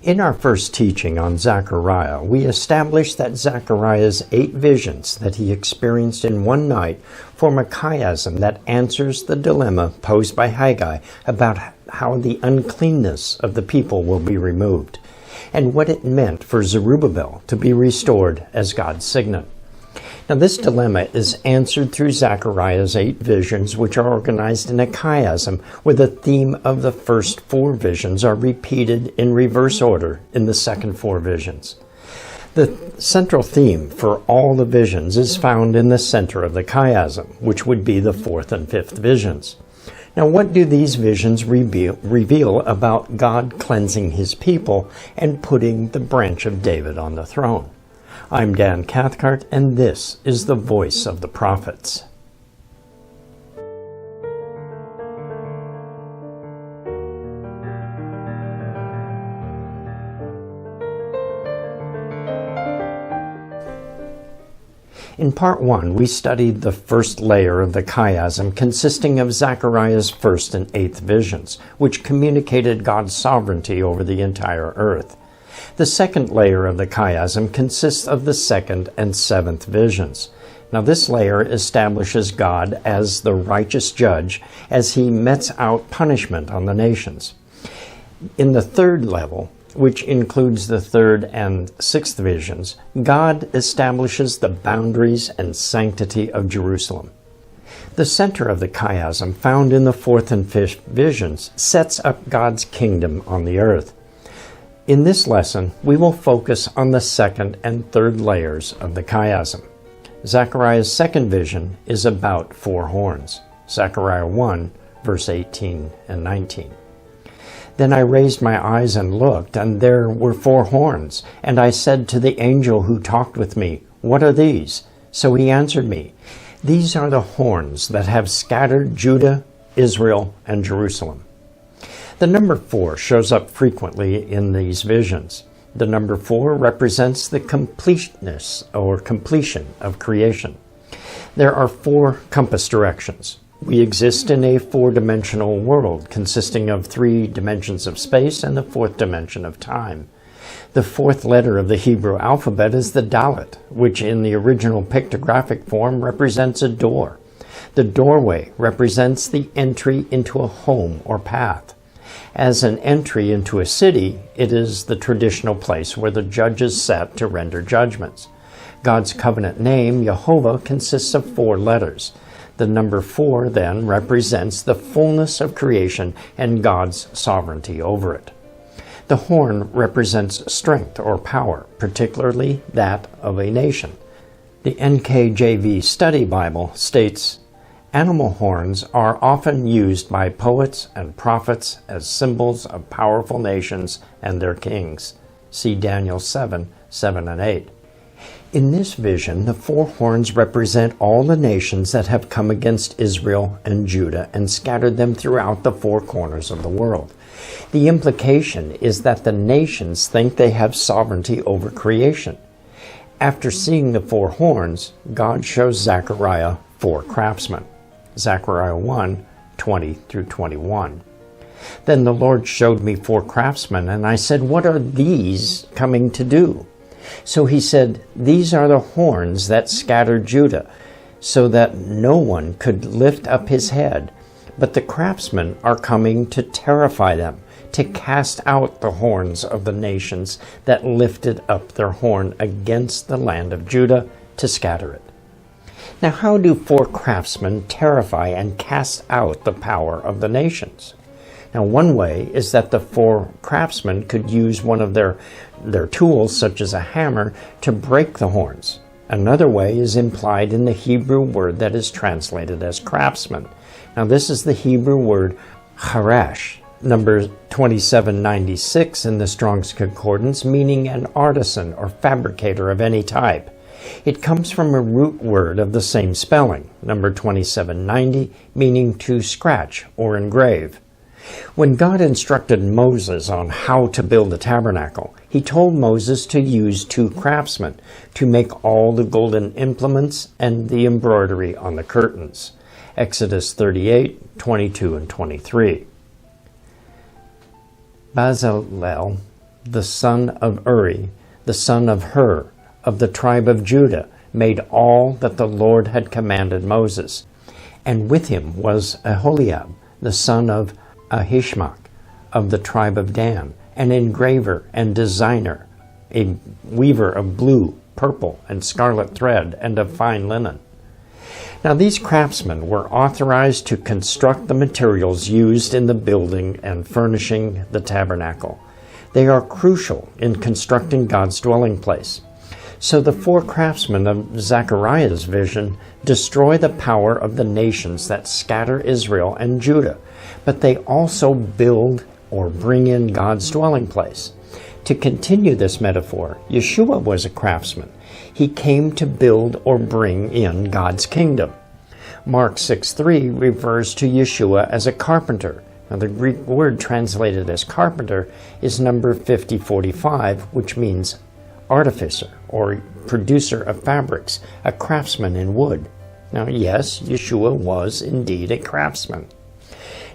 In our first teaching on Zechariah, we established that Zechariah's 8 visions that he experienced in one night form a chiasm that answers the dilemma posed by Haggai about how the uncleanness of the people will be removed, and what it meant for Zerubbabel to be restored as God's signet. Now, this dilemma is answered through Zechariah's 8 visions, which are organized in a chiasm, where the theme of the first 4 visions are repeated in reverse order in the second 4 visions. The central theme for all the visions is found in the center of the chiasm, which would be the 4th and 5th visions. Now, what do these visions reveal about God cleansing his people and putting the branch of David on the throne? I'm Dan Cathcart, and this is the Voice of the Prophets. In Part 1, we studied the first layer of the chiasm, consisting of Zechariah's 1st and 8th visions, which communicated God's sovereignty over the entire earth. The second layer of the chiasm consists of the 2nd and 7th visions. Now, this layer establishes God as the righteous judge as he metes out punishment on the nations. In the third level, which includes the 3rd and 6th visions, God establishes the boundaries and sanctity of Jerusalem. The center of the chiasm, found in the 4th and 5th visions, sets up God's kingdom on the earth. In this lesson, we will focus on the 2nd and 3rd layers of the chiasm. Zechariah's 2nd vision is about 4 horns. Zechariah 1, verse 18 and 19. Then I raised my eyes and looked, and there were 4 horns. And I said to the angel who talked with me, "What are these?" So he answered me, "These are the horns that have scattered Judah, Israel, and Jerusalem." The number 4 shows up frequently in these visions. The number 4 represents the completeness or completion of creation. There are 4 compass directions. We exist in a 4-dimensional world consisting of 3 dimensions of space and the 4th dimension of time. The 4th letter of the Hebrew alphabet is the Dalet, which in the original pictographic form represents a door. The doorway represents the entry into a home or path. As an entry into a city, it is the traditional place where the judges sat to render judgments. God's covenant name, Jehovah, consists of 4 letters. The number 4 then represents the fullness of creation and God's sovereignty over it. The horn represents strength or power, particularly that of a nation. The NKJV Study Bible states, "Animal horns are often used by poets and prophets as symbols of powerful nations and their kings." See Daniel 7, 7 and 8. In this vision, the 4 horns represent all the nations that have come against Israel and Judah and scattered them throughout the 4 corners of the world. The implication is that the nations think they have sovereignty over creation. After seeing the 4 horns, God shows Zechariah 4 craftsmen. Zechariah 1, 20 through 21. Then the Lord showed me 4 craftsmen, and I said, "What are these coming to do?" So he said, "These are the horns that scattered Judah, so that no one could lift up his head. But the craftsmen are coming to terrify them, to cast out the horns of the nations that lifted up their horn against the land of Judah to scatter it." Now, how do 4 craftsmen terrify and cast out the power of the nations? Now, one way is that the 4 craftsmen could use one of their tools, such as a hammer, to break the horns. Another way is implied in the Hebrew word that is translated as craftsman. Now, this is the Hebrew word harash, number 2796 in the Strong's Concordance, meaning an artisan or fabricator of any type. It comes from a root word of the same spelling, number 2790, meaning to scratch or engrave. When God instructed Moses on how to build a tabernacle, he told Moses to use 2 craftsmen to make all the golden implements and the embroidery on the curtains. Exodus 38, 22 and 23. Bezalel the son of Uri, the son of Hur, of the tribe of Judah, made all that the Lord had commanded Moses. And with him was Aholiab, the son of Ahishmach, of the tribe of Dan, an engraver and designer, a weaver of blue, purple, and scarlet thread, and of fine linen. Now these craftsmen were authorized to construct the materials used in the building and furnishing the tabernacle. They are crucial in constructing God's dwelling place. So the four craftsmen of Zechariah's vision destroy the power of the nations that scatter Israel and Judah, but they also build or bring in God's dwelling place. To continue this metaphor, Yeshua was a craftsman. He came to build or bring in God's kingdom. Mark 6:3 refers to Yeshua as a carpenter. Now, the Greek word translated as carpenter is number 5045, which means artificer or producer of fabrics, a craftsman in wood. Now, yes, Yeshua was indeed a craftsman.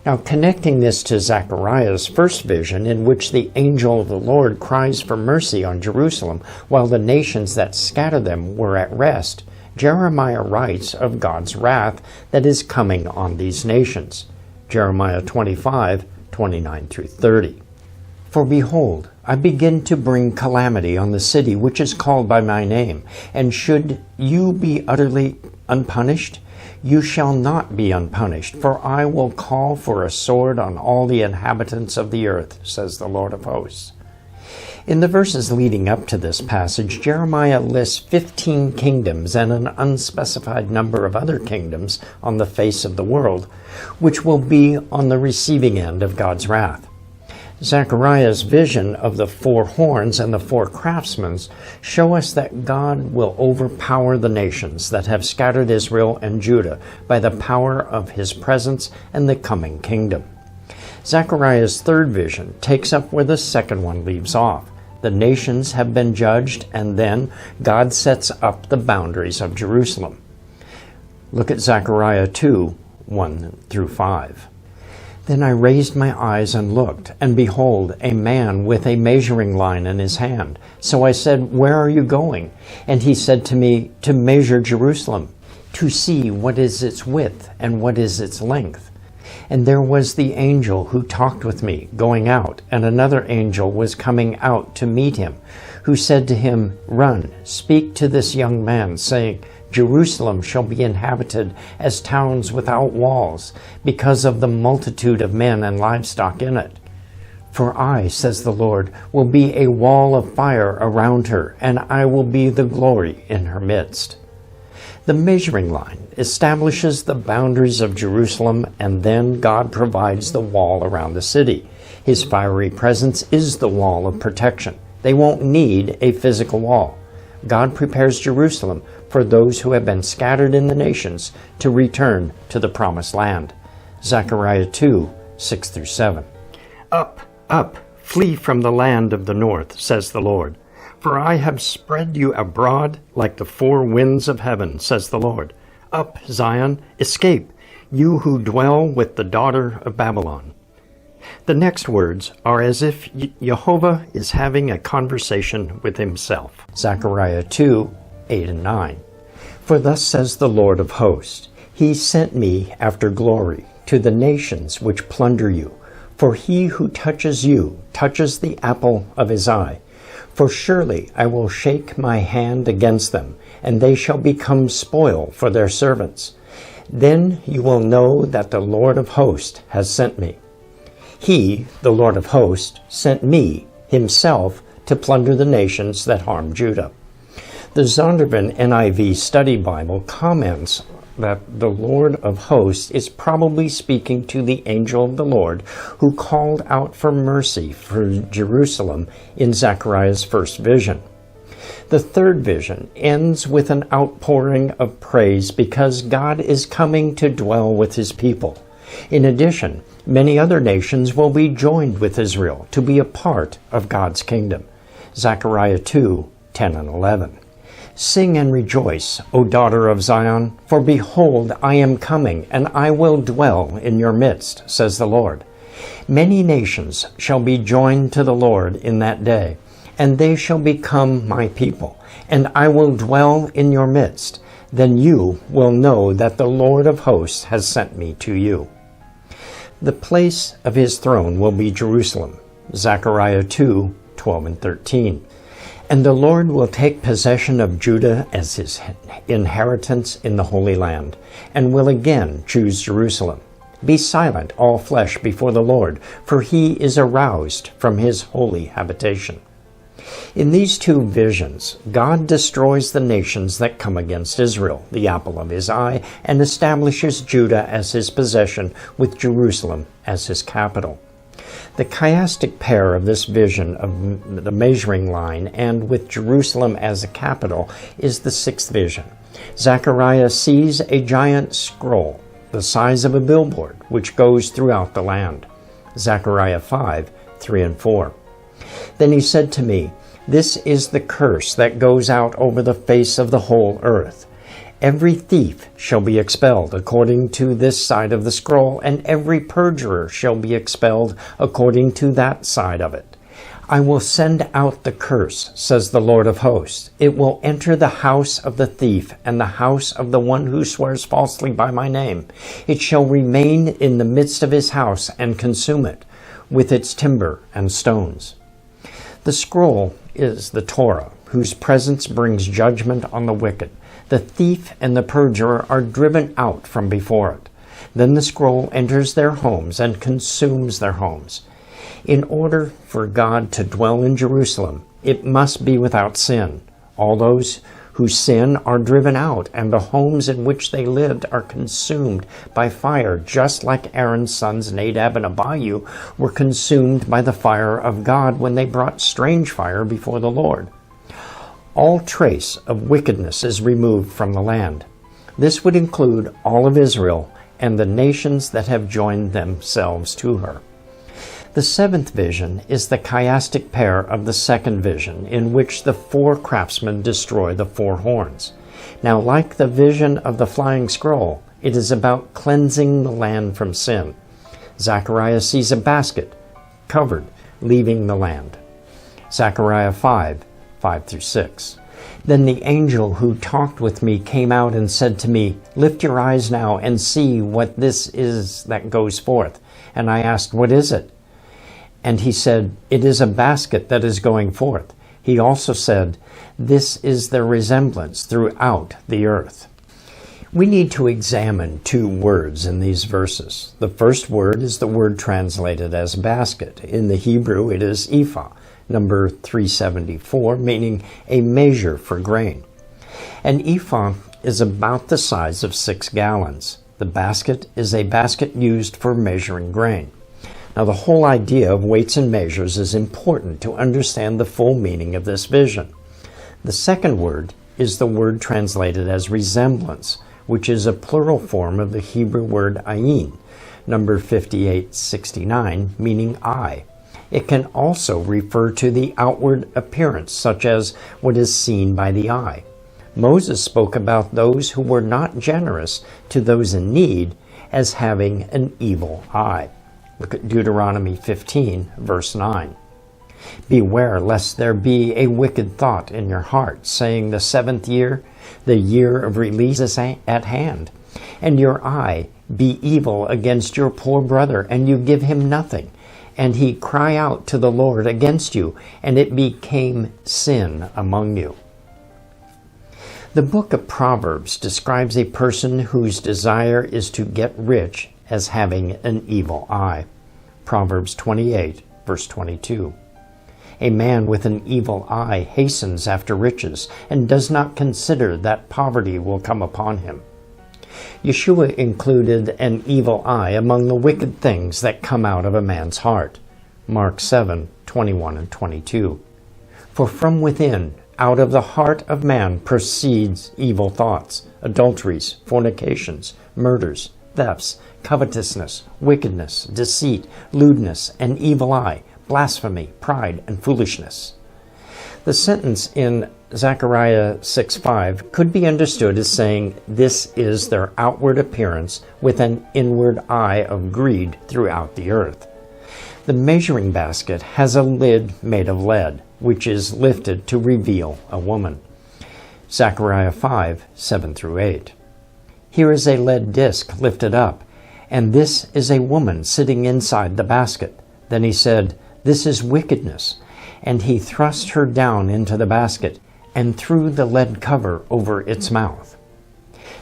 Now, connecting this to Zechariah's first vision, in which the angel of the Lord cries for mercy on Jerusalem while the nations that scatter them were at rest, Jeremiah writes of God's wrath that is coming on these nations. Jeremiah 25:29-30. For behold, I begin to bring calamity on the city which is called by my name, and should you be utterly unpunished? You shall not be unpunished, for I will call for a sword on all the inhabitants of the earth, says the Lord of hosts. In the verses leading up to this passage, Jeremiah lists 15 kingdoms and an unspecified number of other kingdoms on the face of the world, which will be on the receiving end of God's wrath. Zechariah's vision of the four horns and the four craftsmen show us that God will overpower the nations that have scattered Israel and Judah by the power of his presence and the coming kingdom. Zechariah's third vision takes up where the second one leaves off. The nations have been judged, and then God sets up the boundaries of Jerusalem. Look at Zechariah 2:1-5. Then I raised my eyes and looked, and behold, a man with a measuring line in his hand. So I said, Where are you going? And he said to me, To measure Jerusalem, to see what is its width and what is its length. And there was the angel who talked with me, going out, and another angel was coming out to meet him, who said to him, Run, speak to this young man, saying, Jerusalem shall be inhabited as towns without walls, because of the multitude of men and livestock in it. For I, says the Lord, will be a wall of fire around her, and I will be the glory in her midst. The measuring line establishes the boundaries of Jerusalem, and then God provides the wall around the city. His fiery presence is the wall of protection. They won't need a physical wall. God prepares Jerusalem for those who have been scattered in the nations to return to the promised land. Zechariah 2:6-7. Up, up, flee from the land of the north, says the Lord. For I have spread you abroad like the four winds of heaven, says the Lord. Up, Zion, escape, you who dwell with the daughter of Babylon. The next words are as if Jehovah is having a conversation with himself. Zechariah 2:8-9. For thus says the Lord of hosts, He sent me after glory to the nations which plunder you. For he who touches you touches the apple of his eye. For surely I will shake my hand against them, and they shall become spoil for their servants. Then you will know that the Lord of hosts has sent me. He, the Lord of hosts, sent me, himself, to plunder the nations that harm Judah. The Zondervan NIV Study Bible comments that the Lord of hosts is probably speaking to the angel of the Lord who called out for mercy for Jerusalem in Zechariah's first vision. The third vision ends with an outpouring of praise because God is coming to dwell with his people. In addition, many other nations will be joined with Israel to be a part of God's kingdom. Zechariah 2:10-11. Sing and rejoice, O daughter of Zion, for behold, I am coming, and I will dwell in your midst, says the Lord. Many nations shall be joined to the Lord in that day, and they shall become my people, and I will dwell in your midst. Then you will know that the Lord of hosts has sent me to you. The place of his throne will be Jerusalem. Zechariah 2:12 and 13. And the Lord will take possession of Judah as his inheritance in the Holy Land, and will again choose Jerusalem. Be silent, all flesh, before the Lord, for he is aroused from his holy habitation. In these two visions, God destroys the nations that come against Israel, the apple of his eye, and establishes Judah as his possession, with Jerusalem as his capital. The chiastic pair of this vision of the measuring line and with Jerusalem as a capital is the sixth vision. Zechariah sees a giant scroll, the size of a billboard, which goes throughout the land. Zechariah 5:3 and 4. Then he said to me, "This is the curse that goes out over the face of the whole earth. Every thief shall be expelled according to this side of the scroll, and every perjurer shall be expelled according to that side of it. I will send out the curse, says the Lord of hosts. It will enter the house of the thief and the house of the one who swears falsely by my name. It shall remain in the midst of his house and consume it, with its timber and stones." The scroll is the Torah, whose presence brings judgment on the wicked. The thief and the perjurer are driven out from before it. Then the scroll enters their homes and consumes their homes. In order for God to dwell in Jerusalem, it must be without sin. All those who sin are driven out, and the homes in which they lived are consumed by fire, just like Aaron's sons Nadab and Abihu were consumed by the fire of God when they brought strange fire before the Lord. All trace of wickedness is removed from the land. This would include all of Israel and the nations that have joined themselves to her. The seventh vision is the chiastic pair of the second vision, in which the four craftsmen destroy the four horns. Now, like the vision of the flying scroll, it is about cleansing the land from sin. Zechariah sees a basket covered, leaving the land. Zechariah 5:5-6. Then the angel who talked with me came out and said to me, "Lift your eyes now and see what this is that goes forth." And I asked, "What is it?" And he said, "It is a basket that is going forth." He also said, "This is the resemblance throughout the earth." We need to examine two words in these verses. The first word is the word translated as basket. In the Hebrew, it is ephah, number 374, meaning a measure for grain. An ephah is about the size of 6 gallons. The basket is a basket used for measuring grain. Now, the whole idea of weights and measures is important to understand the full meaning of this vision. The second word is the word translated as resemblance, which is a plural form of the Hebrew word ayin, number 5869, meaning eye. It can also refer to the outward appearance, such as what is seen by the eye. Moses spoke about those who were not generous to those in need as having an evil eye. Look at Deuteronomy 15, verse 9. "Beware lest there be a wicked thought in your heart, saying, the 7th year, the year of release is at hand, and your eye be evil against your poor brother, and you give him nothing, and he cry out to the Lord against you, and it became sin among you." The book of Proverbs describes a person whose desire is to get rich as having an evil eye. Proverbs 28, verse 22. "A man with an evil eye hastens after riches and does not consider that poverty will come upon him." Yeshua included an evil eye among the wicked things that come out of a man's heart. Mark 7:21 and 22. "For from within, out of the heart of man proceeds evil thoughts, adulteries, fornications, murders, thefts, covetousness, wickedness, deceit, lewdness, an evil eye, blasphemy, pride, and foolishness." The sentence in Zechariah 6:5 could be understood as saying, this is their outward appearance with an inward eye of greed throughout the earth. The measuring basket has a lid made of lead, which is lifted to reveal a woman. Zechariah 5, 7 through 8. Here is a lead disc lifted up, and this is a woman sitting inside the basket. Then he said, "This is wickedness." And he thrust her down into the basket and threw the lead cover over its mouth.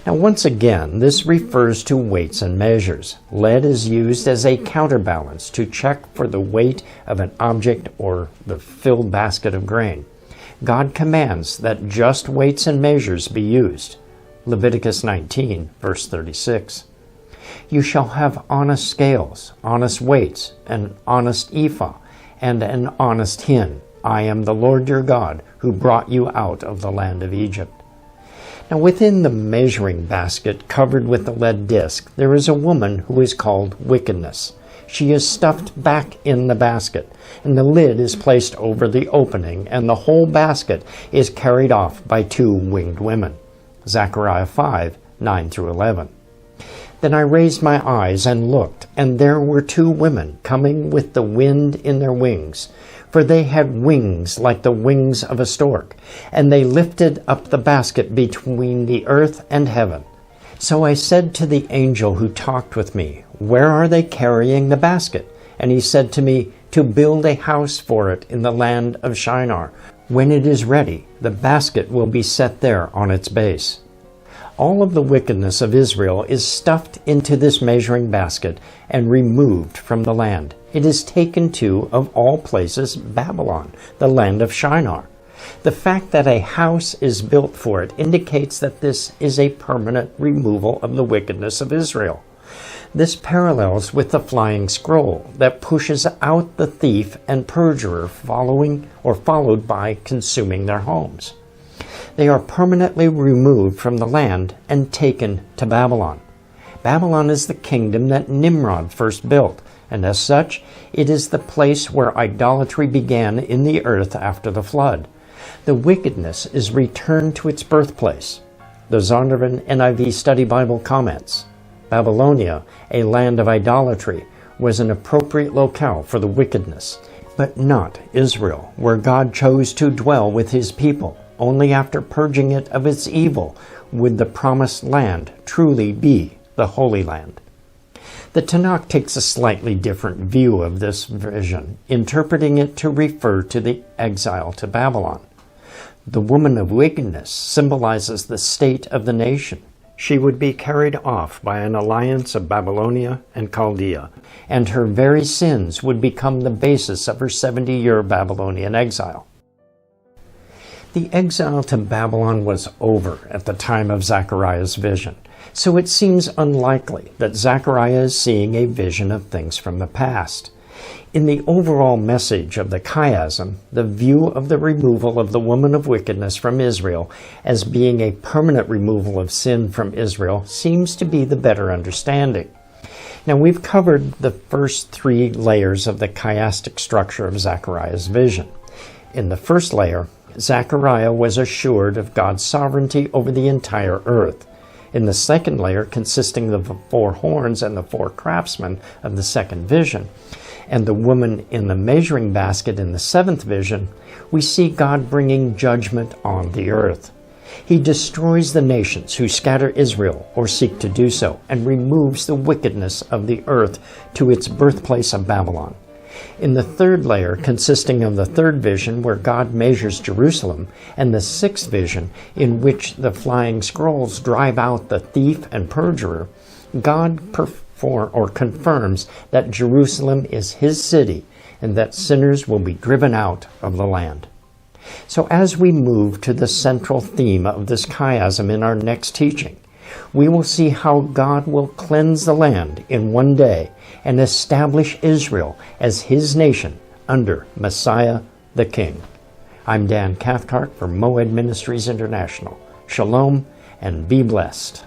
Now, once again, this refers to weights and measures. Lead is used as a counterbalance to check for the weight of an object or the filled basket of grain. God commands that just weights and measures be used. Leviticus 19, verse 36. You shall have honest scales, honest weights, an honest ephah, and an honest hin. I am the Lord your God, who brought you out of the land of Egypt. Now, within the measuring basket covered with the lead disc, there is a woman who is called wickedness. She is stuffed back in the basket, and the lid is placed over the opening, and the whole basket is carried off by two winged women. Zechariah 5, 9 through 11. Then I raised my eyes and looked, and there were two women coming with the wind in their wings, for they had wings like the wings of a stork, and they lifted up the basket between the earth and heaven. So I said to the angel who talked with me, "Where are they carrying the basket?" And he said to me, "To build a house for it in the land of Shinar. When it is ready, the basket will be set there on its base." All of the wickedness of Israel is stuffed into this measuring basket and removed from the land. It is taken to, of all places, Babylon, the land of Shinar. The fact that a house is built for it indicates that this is a permanent removal of the wickedness of Israel. This parallels with the flying scroll that pushes out the thief and perjurer followed by consuming their homes. They are permanently removed from the land and taken to Babylon. Babylon is the kingdom that Nimrod first built, and as such, it is the place where idolatry began in the earth after the flood. The wickedness is returned to its birthplace. The Zondervan NIV Study Bible comments, Babylonia, a land of idolatry, was an appropriate locale for the wickedness, but not Israel, where God chose to dwell with his people. Only after purging it of its evil would the promised land truly be the Holy Land. The Tanakh takes a slightly different view of this vision, interpreting it to refer to the exile to Babylon. The woman of wickedness symbolizes the state of the nation. She would be carried off by an alliance of Babylonia and Chaldea, and her very sins would become the basis of her 70-year Babylonian exile. The exile to Babylon was over at the time of Zechariah's vision, so it seems unlikely that Zechariah is seeing a vision of things from the past. In the overall message of the chiasm, the view of the removal of the woman of wickedness from Israel as being a permanent removal of sin from Israel seems to be the better understanding. Now, we've covered the first three layers of the chiastic structure of Zechariah's vision. In the first layer, Zechariah was assured of God's sovereignty over the entire earth. In the second layer, consisting of the four horns and the four craftsmen of the second vision, and the woman in the measuring basket in the seventh vision, we see God bringing judgment on the earth. He destroys the nations who scatter Israel or seek to do so, and removes the wickedness of the earth to its birthplace of Babylon. In the third layer, consisting of the third vision where God measures Jerusalem, and the sixth vision in which the flying scrolls drive out the thief and perjurer, God confirms that Jerusalem is his city and that sinners will be driven out of the land. So as we move to the central theme of this chiasm in our next teaching, we will see how God will cleanse the land in one day and establish Israel as his nation under Messiah the King. I'm Dan Cathcart for Moed Ministries International. Shalom and be blessed.